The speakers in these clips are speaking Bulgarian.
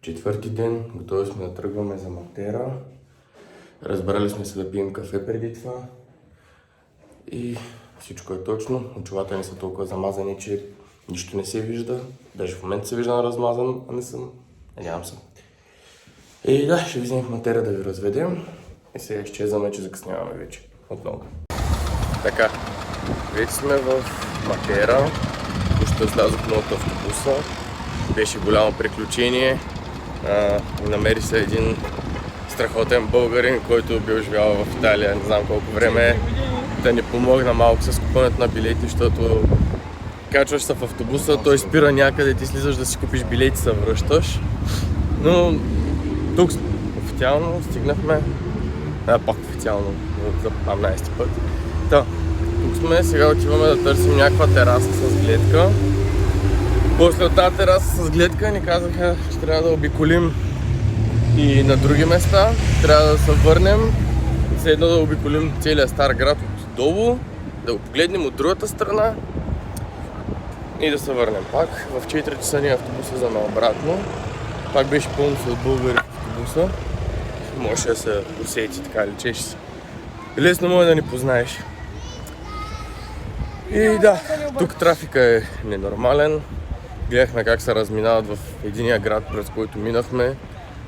Четвърти ден, готови сме да тръгваме за Матера. Разбрали сме се да пием кафе преди това. И всичко е точно. Очилата ни са толкова замазани, че нищо не се вижда. Даже в момента се вижда размазан, а не съм. Надявам се. И да, ще видим в Матера да ви разведем. И сега изчезваме, че закъсняваме вече. Отново. Така, вече сме в Матера. Току-що слязохме от автобуса. Беше голямо приключение. Намери се един страхотен българин, който бил живял в Италия, не знам колко време, да ни помогна малко с купуването на билети, защото качваш се в автобуса, той спира някъде, ти слизаш да си купиш билети, се връщаш. Но тук официално стигнахме, пак официално, за 15 път. Да, тук сме, сега отиваме да търсим някаква тераса с гледка. После от тази тераса с гледка ни казаха, че трябва да обиколим и на други места. Трябва да се върнем, след едно да обиколим целия стар град отдолу, да го погледнем от другата страна и да се върнем пак. В 4 часа ни автобуса за наобратно. Пак беше пълно с българи в автобуса. Може да се усети, така лечеш се. Лесно може да ни познаеш. И да, тук трафика е ненормален. Гледахме как се разминават в единия град, през който минахме.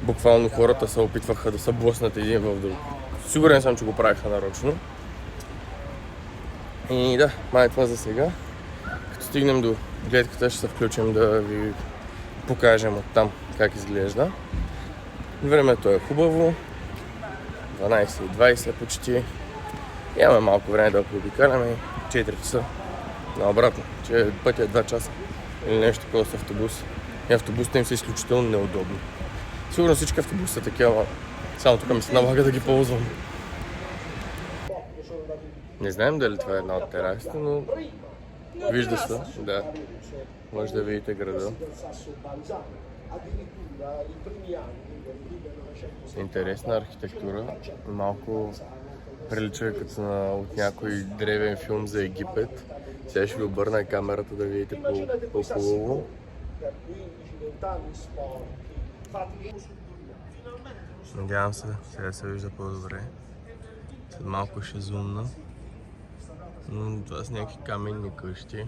Буквално хората се опитваха да се блъснат един в друг. Сигурен съм, че го правиха нарочно. И да, май това за сега. Като стигнем до гледката, ще се включим да ви покажем оттам как изглежда. Времето е хубаво. 12:20 почти. Имаме малко време да обикаляме. 4 часа наобратно, че пътя е 2 часа. Или нещо такова с автобус. И автобусите им са изключително неудобни. Сигурно всички автобуси са такива, само тук ми се налага да ги ползвам. Не знаем дали това е една от терасите, но вижда се, да. Може да видите града. Интересна архитектура, малко прилича като от някой древен филм за Египет. Сега ще ви обърна камерата да видите по-хубаво. Надявам се, сега се вижда по-добре. След малко ще зумна. Но това са някакви каменни къщи.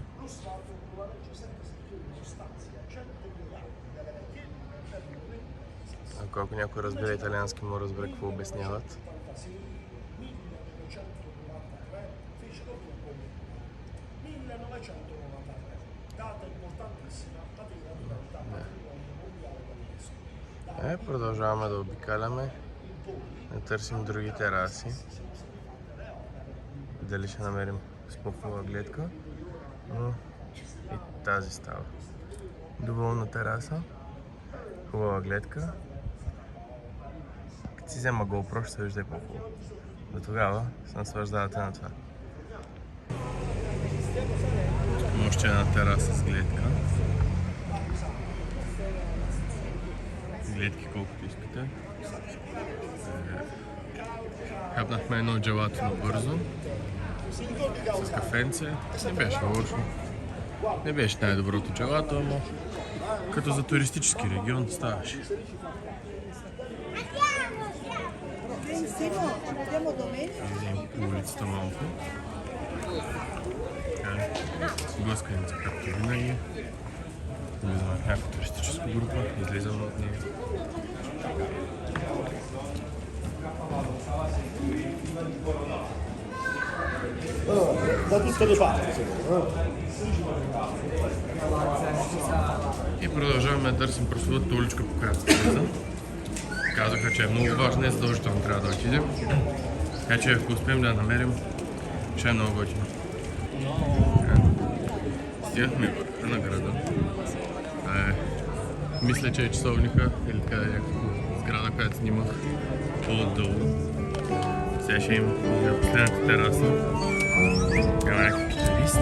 Ако някой разбира италиански, му разбере какво обясняват. Продължаваме да обикаляме, да търсим други тераси. Дали ще намерим с по-хубава гледка, но и тази става. Доволна тераса, хубава гледка. Като си взема GoPro, ще се вижда и по-хубаво. До тогава се наслаждавате на това. Още една тераса с гледка. Гледки колкото искате. Хапнахме едно джелато набързо. С кафенце. Не беше лошо. Не беше най-доброто джелато, но като за туристически регион ставаше. Видим по улицата малко. Блъсканица, както винаги. Влизаме в някаква туристическа група, излизаме от нея. И продължаваме да търсим прословутата уличка, по която влиза. Казаха, че е много важна и задължително трябва да отидем. Така че ако успеем да я намерим, ще е много готино. Стигнахме върха на града. Мисля, че е часовника или къде е някаква сграда, която снимах по-отдолу. Сега ще им на последната тераса. Има някакъв китарист.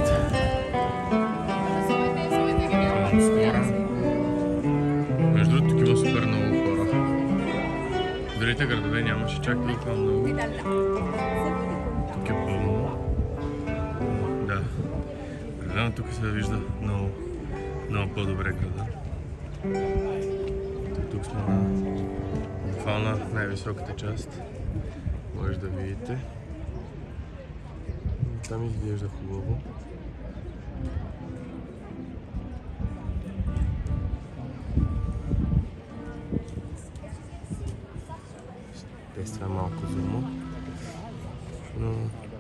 Между другото, тук има супер много хора. В другите градове нямаше чак толкова много. Тук е пълно. Да. Определено тук се вижда много по-добре града. Тук Фана най-високата част. Може да видите. Там изглежда хубаво. Тестваме малко зума. Но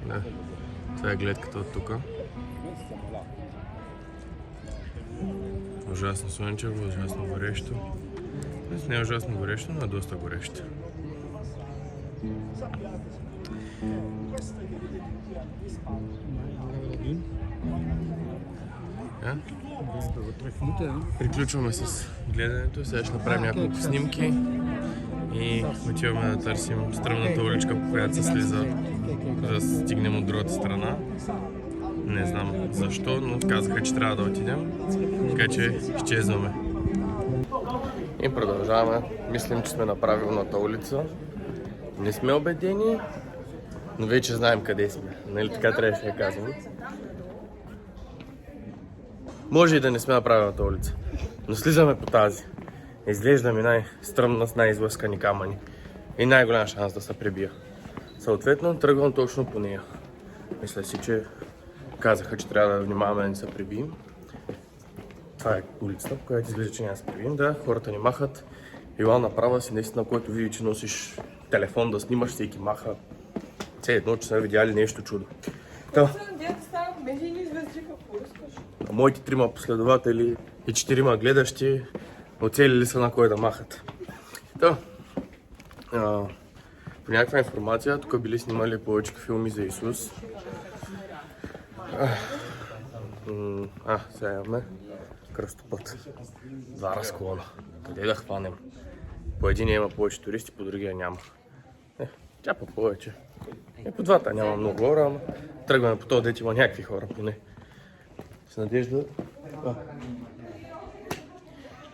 да, това е гледката от тук. Ужасно слънчево, ужасно горещо. Не е ужасно горещо, но е доста горещо. Приключваме с гледането, сега ще направим няколко снимки и отиваме да търсим стръмната уличка, по която се слиза, да стигнем от другата страна. Не знам защо, но казаха, че трябва да отидем, така че изчезваме. И продължаваме. Мислим, че сме на правилната улица. Не сме убедени, но вече знаем къде сме. Нали така трябваше да казвам. Може и да не сме на правилната улица, но слизаме по тази. Изглежда ми най-стръмна с най-излъскани камъни и най-голям шанс да се пребия. Съответно, тръгвам точно по нея. Мисля си, че казаха, че трябва да внимаваме да не се пребием. Това е улицата, по която изглежда, че няма да се пребием. Да, хората ни махат. Ела направа си, наистина, който види, че носиш телефон да снимаш, всеки маха. Все едно, че са видяли нещо чудо. Моите 3 последователи и 4 гледащи оцелили са на кой да махат. По някаква информация, тук били снимали повече филми за Исус. Сега имаме кръстопът. 2 разклона. Къде да хванем? По единия има повече туристи, по другия няма. Тя по повече. По двата няма много хора, ама тръгваме по този дет има някакви хора поне. С надежда.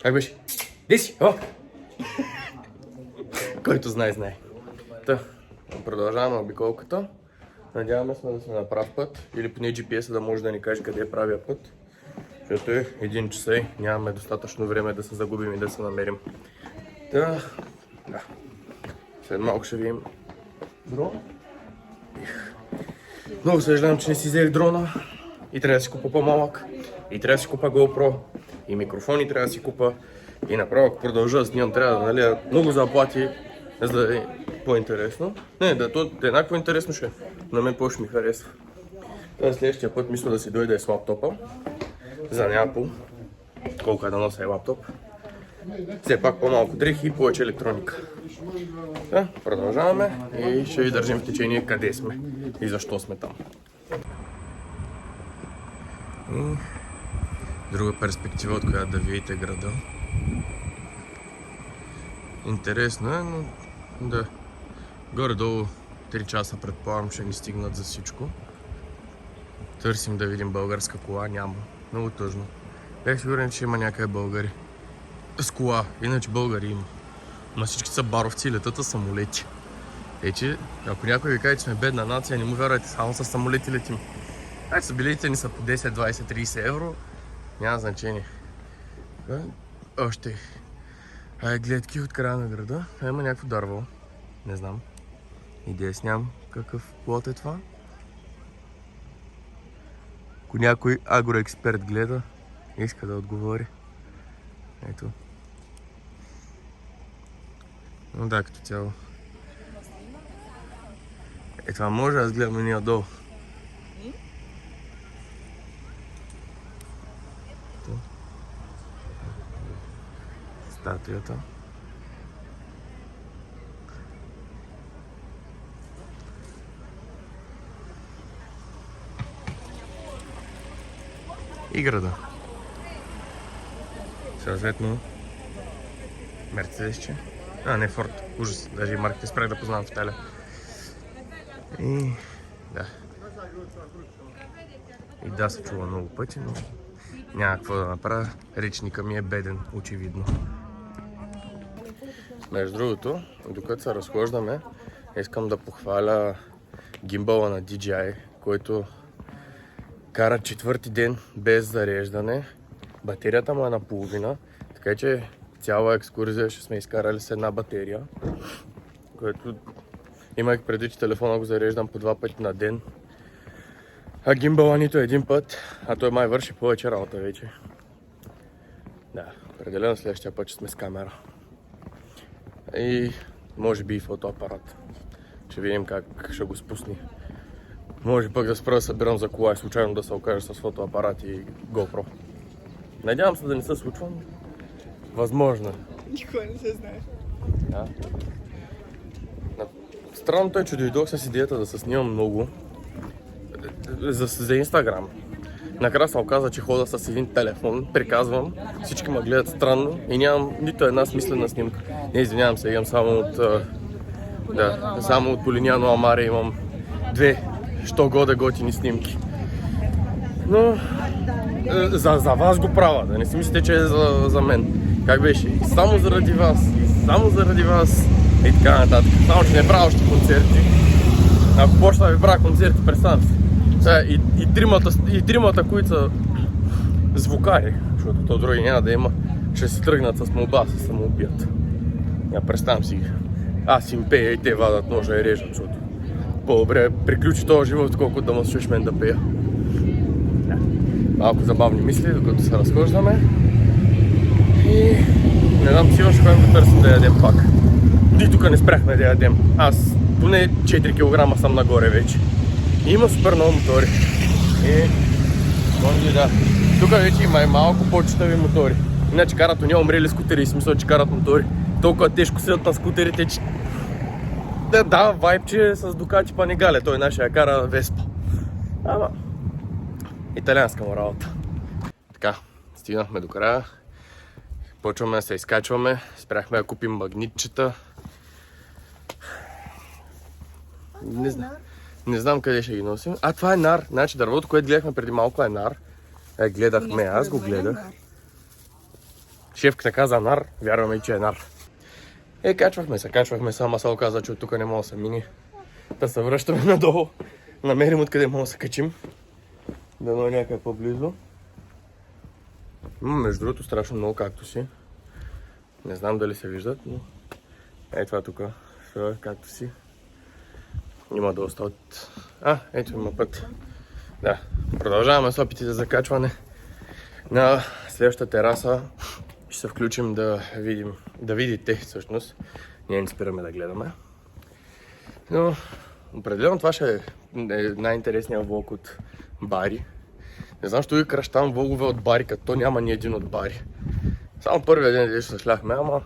Как беше? Де си? Който знае, знае. Продължаваме обиколката. Надяваме се да сме на прав път. Или поне GPS-а да може да ни каже къде е правия път. Защото е 1 часа и нямаме достатъчно време да се загубим и да се намерим. След малко ще видим дрон. Много съжалявам, че не си взех дрона. И трябва да си купа по-малък. И трябва да си купа GoPro. И микрофони трябва да си купа. И направо, ако продължа да снимам, трябва да налия много заплати, за да е по-интересно. То е еднакво интересно ще. На мен по-ще ми харесва. Следващия път мисля да си дойде с лаптопа. За Apple. Колко е да нося и лаптоп. Все пак по-малко дрехи и повече електроника. Продължаваме и ще ви държим в течение къде сме и защо сме там. Друга перспектива, от която да видите града. Интересно е, но да. Горе-долу 3 часа предполагам ще ни стигнат за всичко. Търсим да видим българска кола, няма. Много тъжно. Бях сигурен, че има някъде българи с кола, иначе българи има. Но всички са баровци и летат с самолети. Вече, ако някой ви каже, че сме бедна нация, не му вярвайте, само с самолети летим. Значи билетите ни са по 10, 20, 30 евро. Няма значение. Още гледки от края на града. Има някакво дърво. Не знам. Идея с нямам какъв плод е това. Ако някой агроексперт гледа, иска да отговори. Ето. Но да, като цяло. Това може, аз гледам и ние отдолу. Статуята. И града. Съответно Мерцедесче. Не, Форд. Ужас. Даже и марките спрях да познавам в Италия. И да, се чува много пъти, но няма какво да направя. Речника ми е беден, очевидно. Между другото, докато се разхождаме, искам да похваля гимбала на DJI, който кара 4-ти ден без зареждане. Батерията му е наполовина, така че цяла екскурзия ще сме изкарали с една батерия, което имах преди, че телефона го зареждам по 2 пъти на ден. А гимбала нито един път, а той май върши повече работа вече. Да, определено следващия път ще сме с камера. И може би и фотоапарат. Ще видим как ще го спусни. Може пък да спра да събирам за кола и случайно да се окажа с фотоапарат и GoPro. Надявам се да не се случва. Възможно. Никога не се знае. Да. Странното е, че дойдох с идеята да се снимам много за Инстаграм. Накрая се оказа, че хода с един телефон, приказвам, всички ме гледат странно и нямам нито една смислена снимка. Не, извинявам се, имам само от Полиняно Амаре имам 2 що года готини снимки. Но за вас го правя, да не си мислите, че е за мен. Как беше? Само заради вас и така нататък. Само, че не правя още концерти. Ако почна да ви правя концерти, представям си. Сега и тримата, които са звукари, защото то други няма да има, ще си тръгнат с молба, се самоубият. Я представям си ги. Аз им пея и те вадат ножа и режат, защото по-добре приключи този живот, колкото да ме слушаш мен да пея. Малко забавни мисли, докато се разхождаме. И не знам, сигурно ще ходим да търсим да ядем пак. И тук не спряхме да ядем. Аз поне 4 кг съм нагоре вече. И има супер много мотори. И може да. Тук вече има и малко по-читави мотори. Иначе карат уния умрели скутери, в смисъл, че карат мотори. Толкова тежко седат на скутерите, че да, вайб, че с Дукати Панегале. Той нашия кара Веспа. Ама италианска му работа. Така, стигнахме до края. Почваме да се изкачваме. Спряхме да купим магнитчета. Не знам къде ще ги носим. А, това е нар. Значи дървото, което гледахме преди малко е нар. Гледахме, аз го гледах. Шефката каза нар, вярваме, че е нар. Качвахме се, ама се оказа, че от тук не мога да се мини. Да се връщаме надолу. Намерим откъде мога да се качим. Дано е някъде по-близо. Между другото страшно много кактуси. Не знам дали се виждат, но това тук са кактуси. Има доста от... ето има път. Да, продължаваме с опитите за качване. На следващата тераса ще се включим да видите всъщност. Ние не спираме да гледаме. Но определено това ще е най-интересният влог от Бари. Не знам, що ви кръщам влогове от Бари, като то няма ни един от Бари. Само първия ден ще се шляхме, ама...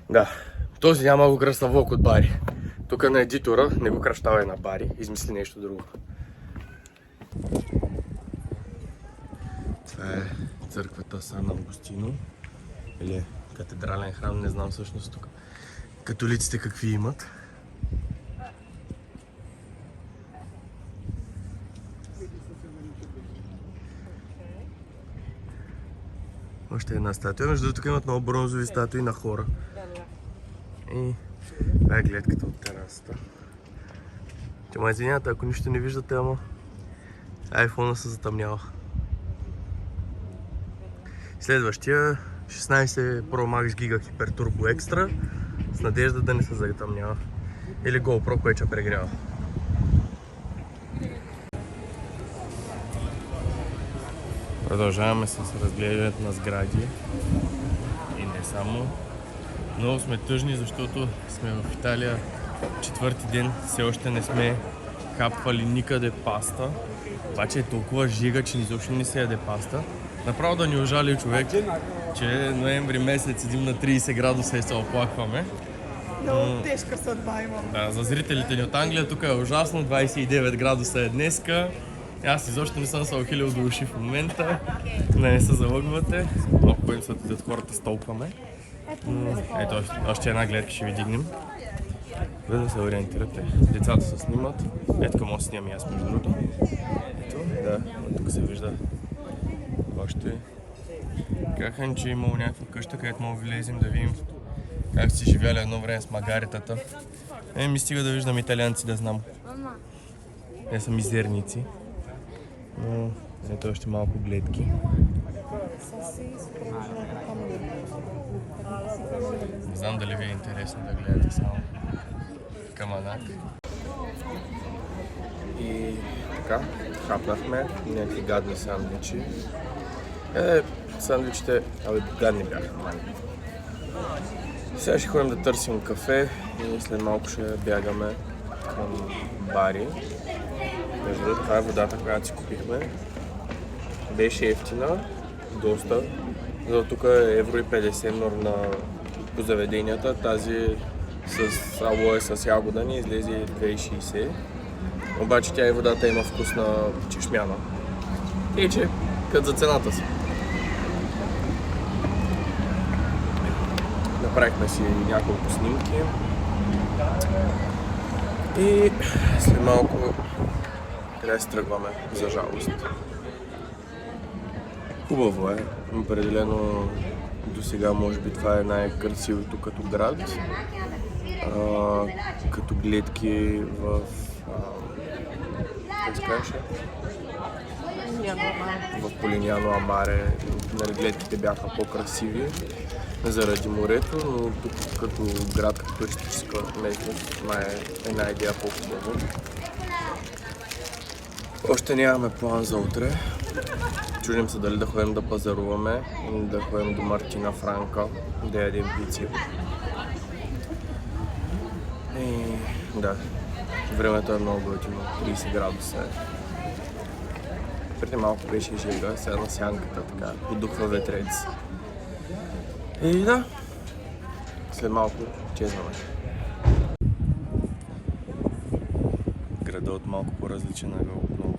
Да, този няма го кръща влог от Бари. Тук на едитора не го кръщава и на Бари, измисли нещо друго. Това е църквата Сан Августино. Или катедрален храм, не знам всъщност тук католиците какви имат. Още една статуя. Между другото, тук имат много бронзови статуи на хора. И това е гледката от терасата. Че ме извинявате, ако нищо не виждате, ама iPhone-а се затъмнява. Следващия 16 Pro Max Giga Hyper Turbo Extra с надежда да не се затъмнява. Или GoPro, което ще прегрява. Продължаваме с разглеждането на сгради и не само. Много сме тъжни, защото сме в Италия 4-ти ден, все още не сме хапвали никъде паста. Обаче е толкова жига, че изобщо не се яде паста. Направо да ни ожали човек, че ноември месец седим на 30 градуса и се оплакваме. Много тежка съдба имам. Да, за зрителите ни от Англия тук е ужасно, 29 градуса е днеска. Аз изобщо не съм се охилил до уши в момента, да не се залъгвате. Много поем се отидат хората, столкваме. Ето още една гледка ще ви дигнем, за да се ориентирате. Децата се снимат. Ето към може снимам и аз между другото. Ето, да, тук се вижда още. Казаха, че е имало някаква къща, където мога влезем да видим как си живяли едно време с магаритата. Ми стига да виждам италианци, да знам. Не са мизерници. Но ето още малко гледки. Не знам дали ви е интересно да гледате само каманак. И така, хапнахме някакви гадни сандвичи. Сандвичите, гадни бяха. Сега ще ходим да търсим кафе и след малко ще бягаме към бари. Между другото, това е водата, която си купихме. Беше ефтина, доста. За тук е евро и 50 по заведенията. Тази с алоe с ягода ни излезе 2,60. Обаче тя и водата има вкус на чешмяна. И че като за цената си. Направихме си няколко снимки. И след малко трябва да се тръгваме, за жалост. Хубаво е. Определено до сега може би това е най-красивото като град. Като гледки в... как се казваше? В Полиняно Амаре. Гледките бяха по-красиви заради морето, но тук като град, като туристическа местност, е една идея по-хубаво. Още нямаме план за утре. Чудим се дали да ходим да пазаруваме, да ходим до Мартина Франка, да ядем пици. И да, времето е много готино, 30 градуса е. Преди малко беше жега, сега на сянката така, подухва ветрец. И да, след малко чезваме. Градът от малко по-различен ъгъл отново.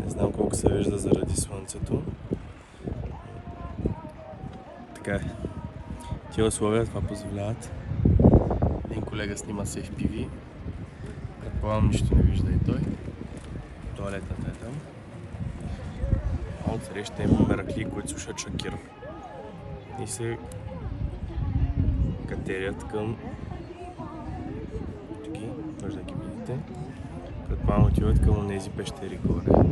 Не знам колко се вижда заради слънцето. Така е. Тия условия това позволяват. Един колега снима се FPV. Предполагам нищо не вижда и той. Тоалетната е там. А отсреща има меракли, които слушат Шакир. И се катерят към туки, може да ги видите. Предполагам отиват към тези пещери горе.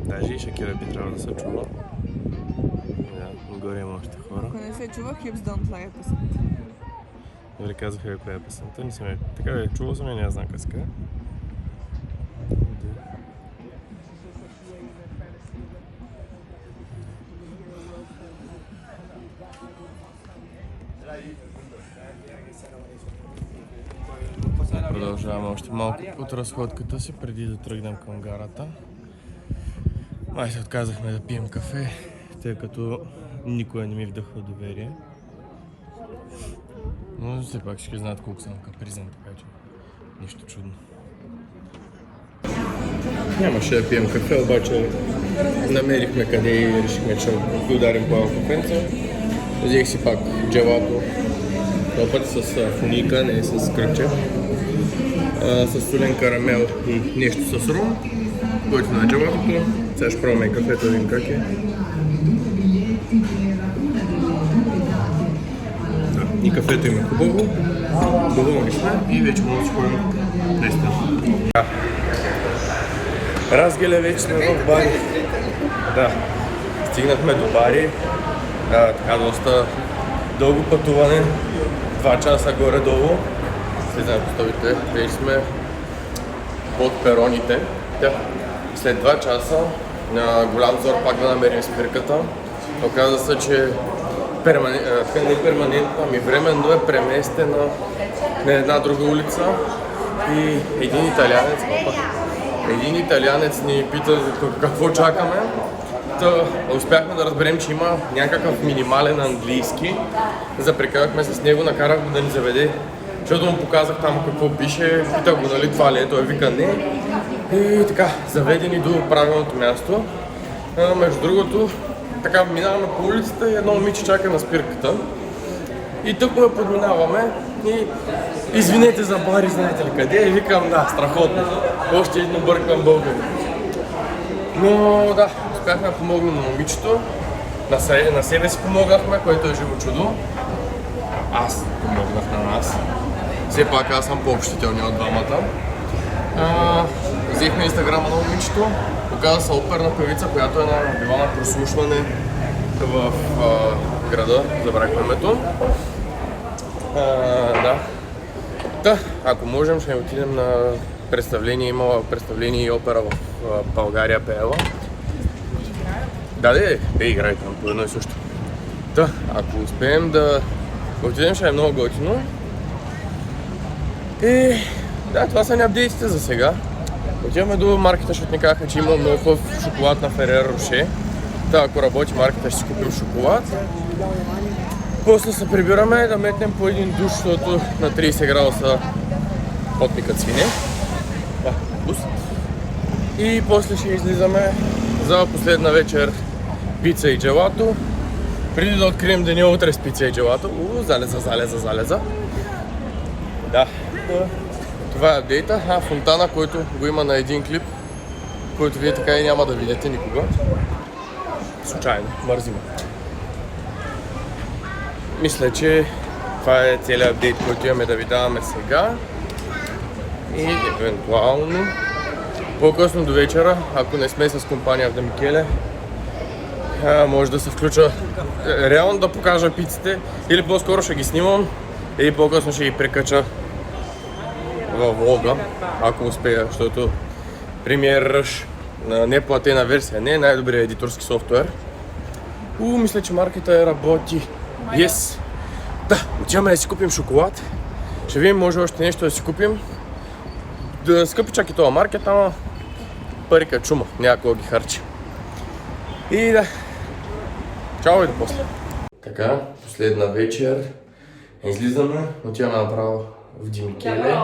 Даже и Шакира би трябвало да се чува. Да, горе има още хора. Ако не се чува, Hips Don't Lie е песента. Добре казаха коя е песента, не съм я... Така да чувал съм я, не знам къска. Продължаваме още малко от разходката си, преди да тръгнем към гарата. Май се отказахме да пием кафе, тъй като никога не ми вдъхва доверие. Но все пак ще знаят колко съм капризен, така че нищо чудно. Нямаше да пием кафе, обаче намерихме къде и решихме, че да ударим по кафенца. Взех си пак джелато, този път с фуника, не с кръче. С солен карамел и нещо с рум, който на джелатото. Сега ще пробваме кафето, да видим как е. И кафето има хубаво, доволни сме и вече може да си ходим наистина. Разгеле, вече сме в Бари. Да, стигнахме до Бари. Така доста дълго пътуване, 2 часа горе-долу. Слизаме по стълбите, вече сме под пероните. След 2 часа на голям зор пак да намерим спирката. Оказва се, че не перманентно, ами временно е преместена на една друга улица и един италианец ни пита какво чакаме. Успяхме да разберем, че има някакъв минимален английски. Запрекарахме с него, накарах го да ни заведе, защото му показах там какво пише, питах го нали това ли е, той вика не. И така, заведе ни до правилното място. Между другото, така минаваме по улицата и едно момиче чака на спирката. И тук ме подминаваме и извинете за Бари, знаете ли къде? И викам да, страхотно. Още едно бърквам българи. Но да, успяхме да помогнем на момичето. На себе си помогнахме, което е живо чудо. Аз помогнах на нас. Все пак аз съм по-общителният от двамата. Взехме инстаграма на момичето, оказа се оперна певица, която е била на прослушване в града, забравих името. Да. Да, ако можем, ще отидем на представление. Имала представление и опера в България пеела. Да, те играе там по едно и също. Да, ако успеем да отидем, ще е много готино. И да, това са ни апдейтите за сега. Отиваме до маркета, защото ни казаха, че има много хубав шоколад на Ферер Роше. Та, ако работи маркета, ще си купим шоколад. После се прибираме да метнем по един душ, защото на 30 градуса потникът свине. Да, бус. И после ще излизаме за последна вечер пица и джелато. Преди да открием деня утре с пица и джелато. Залеза. Да. Това е апдейта. Фонтана, който го има на един клип, който вие така и няма да видите никога. Случайно, мързиме. Мисля, че това е целият апдейт, който имаме да ви даваме сега. И евентуално по-късно до вечера, ако не сме с компания в Дамикеле, може да се включа реално да покажа пиците, или по-скоро ще ги снимам, или по-късно ще ги прекача във влога, ако успея, защото Premiere Rush на неплатена версия не е най-добрият едиторски софтуер. Мисля, че маркета работи. Yes! Да, отиваме да си купим шоколад. Ще видим, може още нещо да си купим. Да скъпи чак и това маркет, ама парика чума, някой ги харчи. И да, чао и до после. Така, последна вечер. Излизаме, отиваме направо в Дамикеле.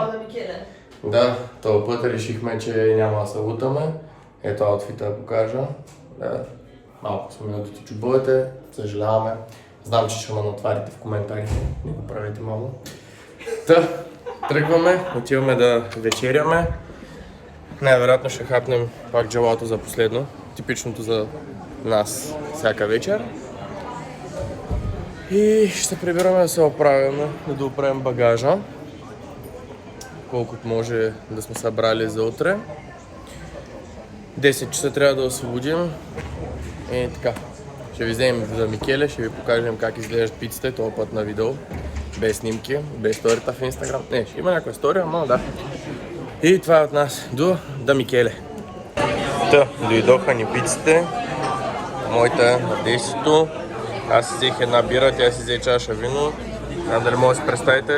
Да, този път решихме, че няма да се лутаме. Ето аутфита да покажа. Да, малко сме минути чубовете, съжаляваме. Знам, че ще ме натварите в коментарите, не го правите малко. Та, тръгваме, отиваме да вечеряме. Най-вероятно ще хапнем пак джелато за последно, типичното за нас всяка вечер. И ще се прибираме да се оправяме, да дооправим багажа. Колкото може да сме събрали за утре. 10 часа трябва да освободим. И така. Ще ви вземем в Дамикеле, ще ви покажем как изглеждат пиците, този път на видео. Без снимки, без сторията в Инстаграм. Не, ще има някаква история, но да. И това е от нас до Дамикеле. Та, дойдоха ни пиците. Моята е на 10-то. Аз си взех една бира, тя си взе чаша вино. Дали може да си представите?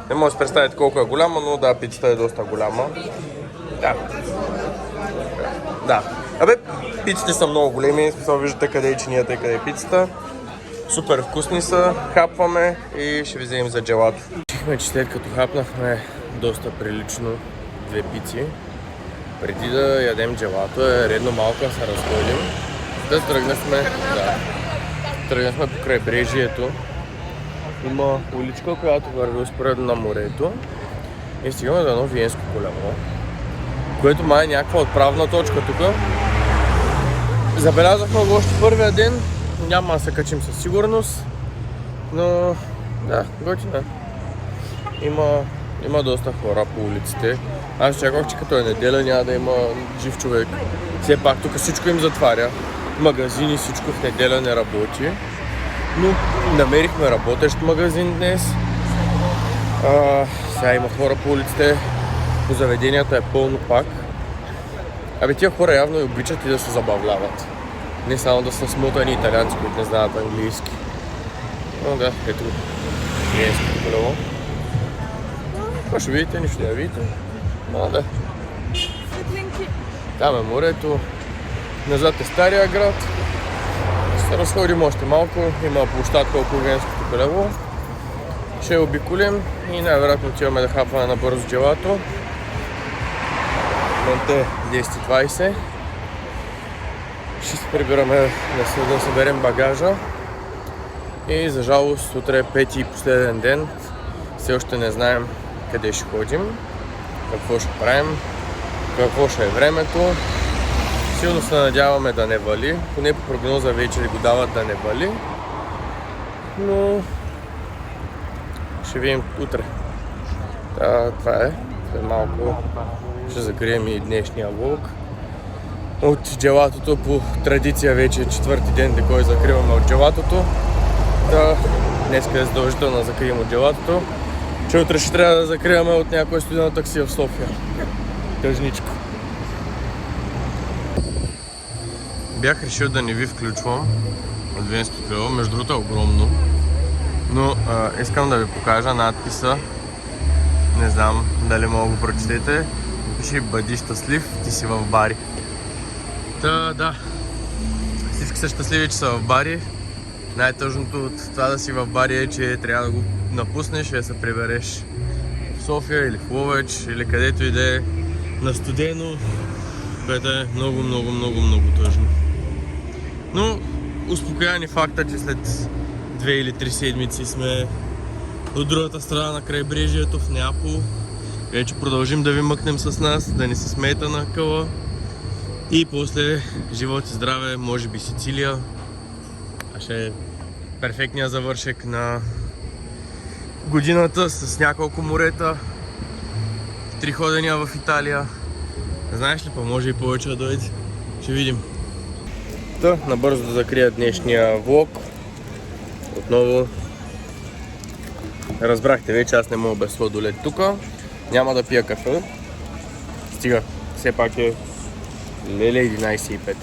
Не може да си представите колко е голяма, но да, пицата е доста голяма. Да. Абе, пиците са много големи, смисъл виждате къде е чинията и къде е пицата. Супер вкусни са, хапваме и ще ви вземем за джелато. Чихме, че след като хапнахме доста прилично две пици, преди да ядем джелато е редно малко да се разходим. Да тръгнахме по крайбрежието. Има уличка, която върви успоредно на морето. И стигаме до едно виенско коляно, което май е някаква отправна точка тук. Забелязахме го още първия ден, няма да се качим със сигурност, но да, готина. Има доста хора по улиците. Аз чаках, че като е неделя няма да има жив човек. Все пак тук всичко им затваря. Магазини, всичко в неделя не работи. Но намерихме работещ магазин днес. Сега има хора по улиците, по заведенията е пълно пак. Абе тия хора явно и обичат и да се забавляват. Не само да са смотани италианци, които не знаят английски. Но да, ето виенското колело. Това ще видите, нищо не видите. Да. Там е морето. Назад е Стария град. Ще се разходим още малко. Има площадка около виенското колело. Ще обиколим и най-вероятно отиваме да хапваме на бързо джелато. Момента е 10:20. Ще се прибираме да съберем багажа. И за жалост утре е пети и последен ден. Все още не знаем къде ще ходим, какво ще правим, какво ще е времето. Силно се надяваме да не вали. Поне по прогноза вече го дават да не вали. Но ще видим утре. Това е. След малко ще закрием и днешния влог. от джелатото по традиция вече четвърти ден, да кой закриваме от джелатото. Да, днеска е задължително да закрием от джелатото, че утре ще трябва да закриваме от някое студено такси в София. Тъжничко. Бях решил да не ви включвам от Венски крило, между другото е огромно. Но искам да ви покажа надписа. Не знам дали мога да го прочетете. Пише "Бъди щастлив, ти си в Бари". Да. Всички са щастливи, че са в Бари. Най-тъжното от това да си в Бари е, че трябва да го напуснеш и да се прибереш в София или в Ловеч или където и да е на студено, което е много тъжно. Но успокоява ни факта, че след 2 или 3 седмици сме от другата страна на крайбрежието в Неапол. Вече продължим да ви мъкнем с нас, да не се смеете на къла. И после живот и здраве, може би Сицилия. А ще е перфектният завършек на годината с няколко морета. 3 ходения в Италия. Знаеш ли, па може и повече да дойде. Ще видим. Набързо да закрия днешния влог. Отново разбрахте вече, аз не мога без сладолед тук. Няма да пия кафе. Стига, все пак е леле 11:05.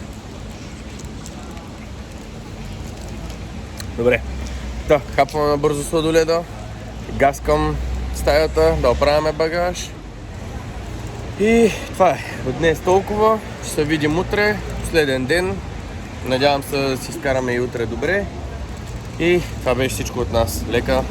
Добре. Хапваме набързо сладоледа. Гаскам стаята да оправяме багаж. И това е. От днес толкова. Ще се видим утре. Последен ден. Надявам се да си изкараме и утре добре. И това беше всичко от нас. Лека!